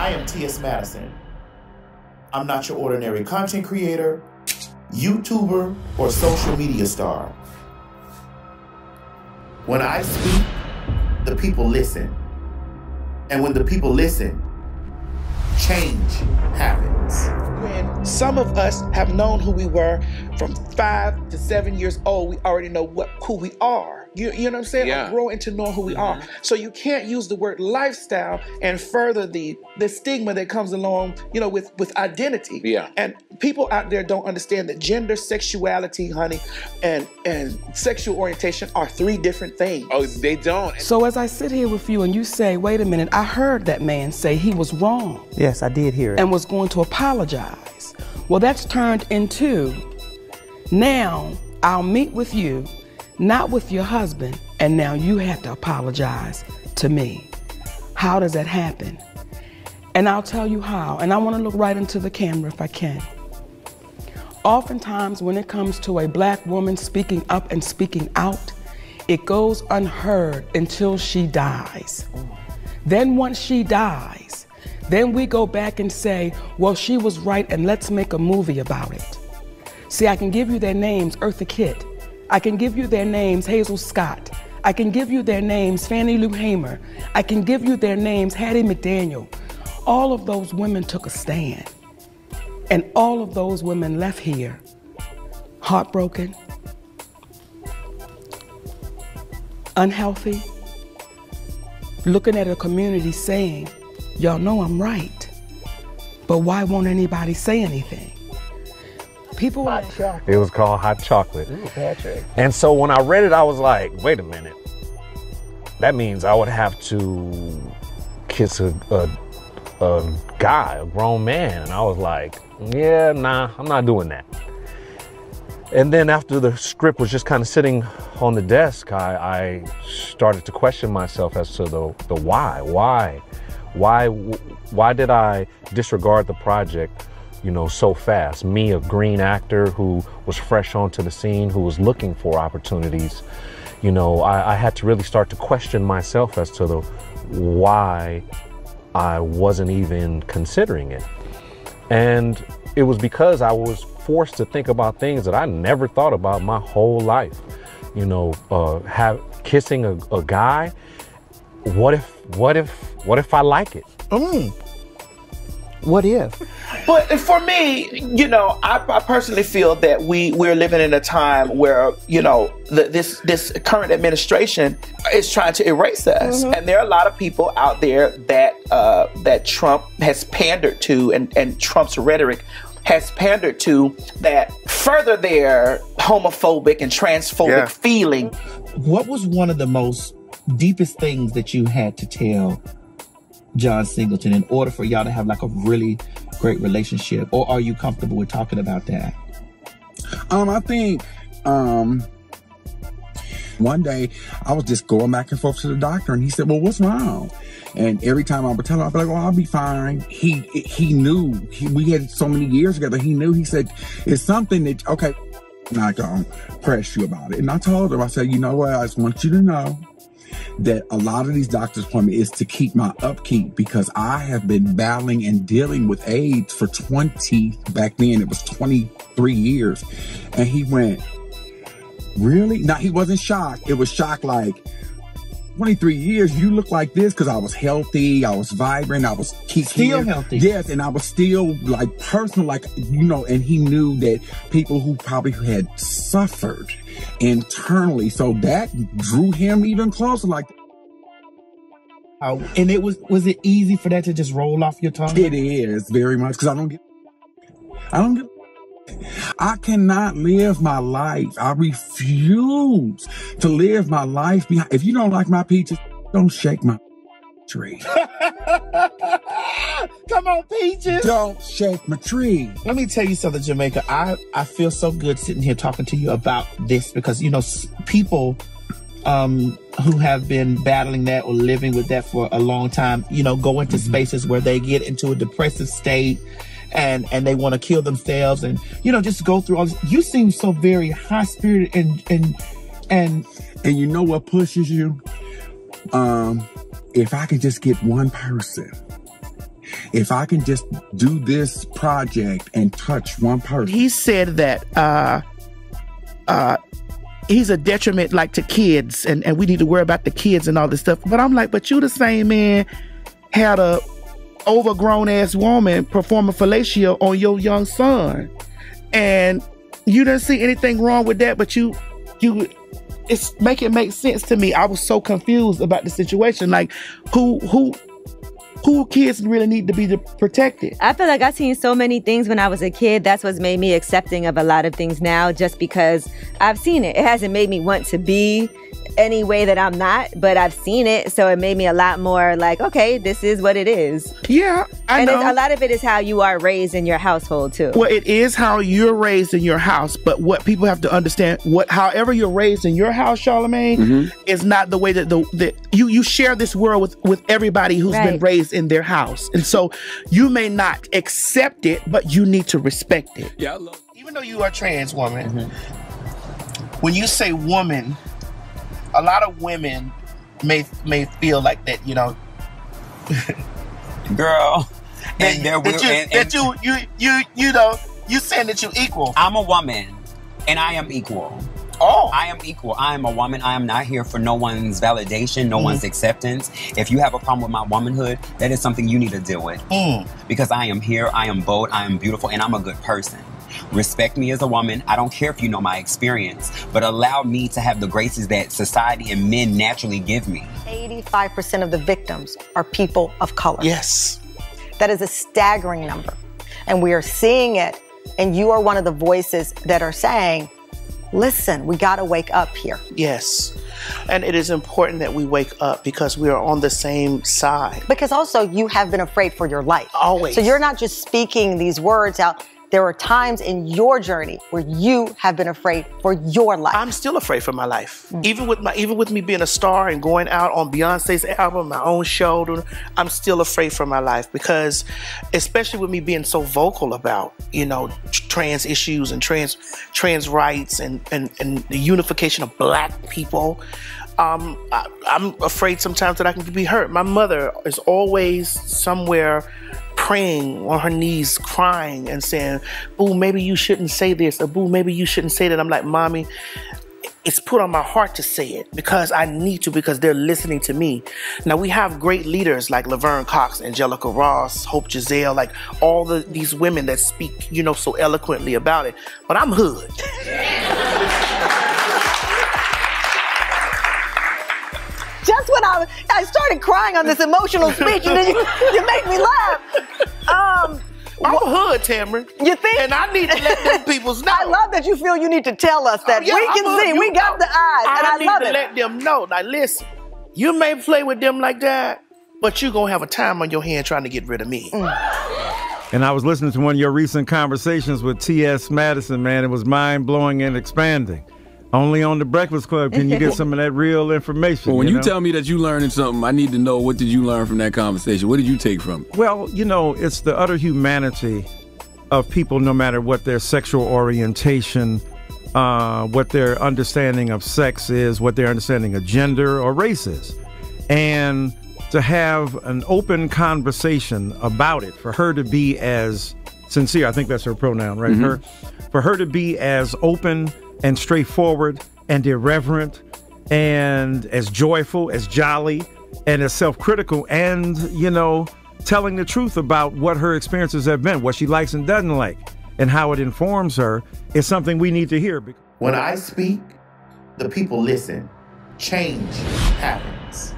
I am T.S. Madison. I'm not your ordinary content creator, YouTuber, or social media star. When I speak, the people listen. And when the people listen, change happens. When some of us have known who we were from 5 to 7 years old, we already know who we are. You know what I'm saying? Yeah. Or grow into knowing who we are. So you can't use the word lifestyle and further the stigma that comes along, you know, with identity. Yeah. And people out there don't understand that gender, sexuality, honey, and sexual orientation are 3 different things. Oh, they don't. So as I sit here with you and you say, wait a minute, I heard that man say he was wrong. Yes, I did hear it. And was going to apologize. Well, that's turned into, now I'll meet with you, not with your husband, and now you have to apologize to me. How does that happen? And I'll tell you how, and I want to look right into the camera if I can. Oftentimes when it comes to a black woman speaking up and speaking out, it goes unheard until she dies. Then once she dies, then we go back and say, well, she was right and let's make a movie about it. See, I can give you their names, Eartha Kitt. I can give you their names, Hazel Scott. I can give you their names, Fannie Lou Hamer. I can give you their names, Hattie McDaniel. All of those women took a stand. And all of those women left here heartbroken, unhealthy, looking at a community saying, y'all know I'm right, but why won't anybody say anything? People were like, it was called Hot Chocolate. Ooh, Patrick. And so when I read it, I was like, wait a minute. That means I would have to kiss a guy, a grown man. And I was like, yeah, nah, I'm not doing that. And then after the script was just kind of sitting on the desk, I started to question myself as to the why. Why did I disregard the project, you know, so fast? Me, a green actor who was fresh onto the scene, who was looking for opportunities, you know, I had to really start to question myself as to the why I wasn't even considering it. And it was because I was forced to think about things that I never thought about my whole life. You know, kissing a guy. What if I like it? What if? But for me, you know, I personally feel that we're living in a time where, you know, this current administration is trying to erase us. And there are a lot of people out there that Trump has pandered to, and Trump's rhetoric has pandered to, that further their homophobic and transphobic feeling. What was one of the most deepest things that you had to tell John Singleton in order for y'all to have like a really great relationship? Or are you comfortable with talking about that? I think one day I was just going back and forth to the doctor, and he said, well, what's wrong? And every time I would tell him, I'd be like, oh, I'll be fine. He knew. We had so many years together. He knew. He said, it's something that, okay, I'm not going to press you about it. And I told him, I said, you know what? I just want you to know that a lot of these doctor's appointments is to keep my upkeep, because I have been battling and dealing with AIDS for back then it was 23 years. And he went, really? Now, he wasn't shocked. It was shocked like, 23 years, you look like this, because I was healthy, I was vibrant, I was still healthy. Yes, and I was still like personal, like, you know, and he knew that people who probably had suffered internally, so that drew him even closer. Like, and was it easy for that to just roll off your tongue? It is very much, because I don't get. I cannot live my life. I refuse to live my life behind. If you don't like my peaches, don't shake my tree. Come on, peaches. Don't shake my tree. Let me tell you something, Jamaica. I feel so good sitting here talking to you about this, because, you know, people who have been battling that or living with that for a long time, you know, go into spaces where they get into a depressive state, and they want to kill themselves, and, you know, just go through all this. You seem so very high-spirited and you know what pushes you? If I could just get one person if I can just do this project and touch one person. He said that he's a detriment like to kids, and we need to worry about the kids and all this stuff. But I'm like, but you the same man had a overgrown ass woman performing fellatio on your young son, and you didn't see anything wrong with that, but you it's make it make sense to me. I was so confused about the situation. Like, who kids really need to be protected? I feel like I've seen so many things when I was a kid. That's what's made me accepting of a lot of things now, just because I've seen it. It hasn't made me want to be any way that I'm not, but I've seen it, so it made me a lot more like, okay, this is what it is. Yeah, I know. And a lot of it is how you are raised in your household too. Well, it is how you're raised in your house, but what people have to understand, however you're raised in your house, Charlamagne, is not the way that you share this world with everybody who's been raised in their house, and so you may not accept it, but you need to respect it. Yeah, even though you are a trans woman, when you say woman, a lot of women may feel like that, you know, girl, and you saying that you equal. I'm a woman, and I am equal. Oh, I am equal. I am a woman. I am not here for no one's validation, no one's acceptance. If you have a problem with my womanhood, that is something you need to deal with. Because I am here, I am bold, I am beautiful, and I'm a good person. Respect me as a woman. I don't care if you know my experience, but allow me to have the graces that society and men naturally give me. 85% of the victims are people of color. Yes. That is a staggering number. And we are seeing it. And you are one of the voices that are saying, listen, we got to wake up here. Yes. And it is important that we wake up because we are on the same side. Because also you have been afraid for your life. Always. So you're not just speaking these words out. There are times in your journey where you have been afraid for your life. I'm still afraid for my life. Even with me being a star and going out on Beyonce's album, my own show, I'm still afraid for my life because, especially with me being so vocal about, you know, trans issues and trans rights and the unification of Black people. I'm afraid sometimes that I can be hurt. My mother is always somewhere praying on her knees, crying and saying, boo, maybe you shouldn't say this, or boo, maybe you shouldn't say that. I'm like, Mommy, it's put on my heart to say it because I need to, because they're listening to me. Now, we have great leaders like Laverne Cox, Angelica Ross, Hope Giselle, like all these women that speak, you know, so eloquently about it. But I'm hood. Just when I started crying on this emotional speech, and then you make me laugh. I'm hood, Tamron. You think? And I need to let them peoples know. I love that you feel you need to tell us that. Yeah, we can see, we got the eyes, and I love it. I need to let them know. Like, listen, you may play with them like that, but you're going to have a time on your hand trying to get rid of me. And I was listening to one of your recent conversations with T.S. Madison, man. It was mind-blowing and expanding. Only on the Breakfast Club can you get some of that real information. Well, when you tell me that you learned something, I need to know, what did you learn from that conversation? What did you take from it? Well, you know, it's the utter humanity of people, no matter what their sexual orientation, what their understanding of sex is, what their understanding of gender or race is. And to have an open conversation about it, for her to be as sincere, I think that's her pronoun, right? For her to be as open and straightforward and irreverent and as joyful, as jolly, and as self-critical, and, you know, telling the truth about what her experiences have been, what she likes and doesn't like, and how it informs her, is something we need to hear. When I speak, the people listen. Change happens.